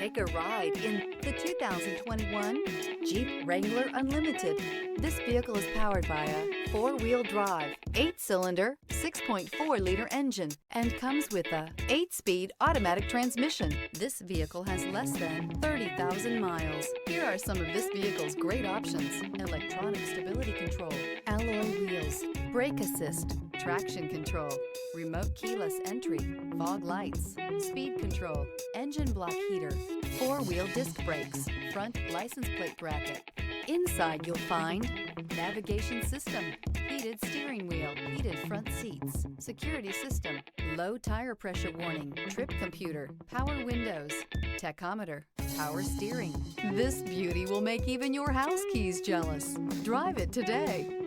Take a ride in the 2021 Jeep Wrangler Unlimited. This vehicle is powered by a 4-wheel drive, 8-cylinder, 6.4-liter engine and comes with a 8-speed automatic transmission. This vehicle has less than 30,000 miles. Here are some of this vehicle's great options: electronic stability control, alloy wheels, brake assist, traction control, remote keyless entry, fog lights, speed control, engine block heater, 4-wheel disc brakes, front license plate bracket. Inside you'll find navigation system, heated steering wheel, heated front seats, security system, low tire pressure warning, trip computer, power windows, tachometer, power steering. This beauty will make even your house keys jealous. Drive it today.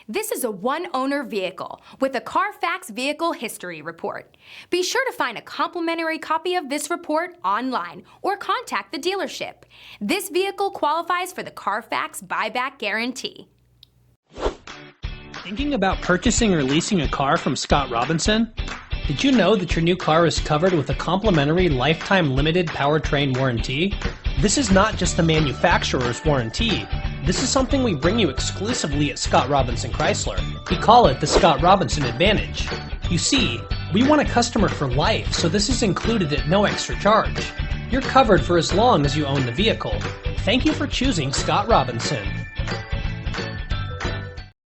This is a one-owner vehicle with a CARFAX Vehicle History Report. Be sure to find a complimentary copy of this report online or contact the dealership. This vehicle qualifies for the CARFAX Buyback Guarantee. Thinking about purchasing or leasing a car from Scott Robinson? Did you know that your new car is covered with a complimentary lifetime limited powertrain warranty? This is not just the manufacturer's warranty. This is something we bring you exclusively at Scott Robinson Chrysler. We call it the Scott Robinson Advantage. You see, we want a customer for life, so this is included at no extra charge. You're covered for as long as you own the vehicle. Thank you for choosing Scott Robinson.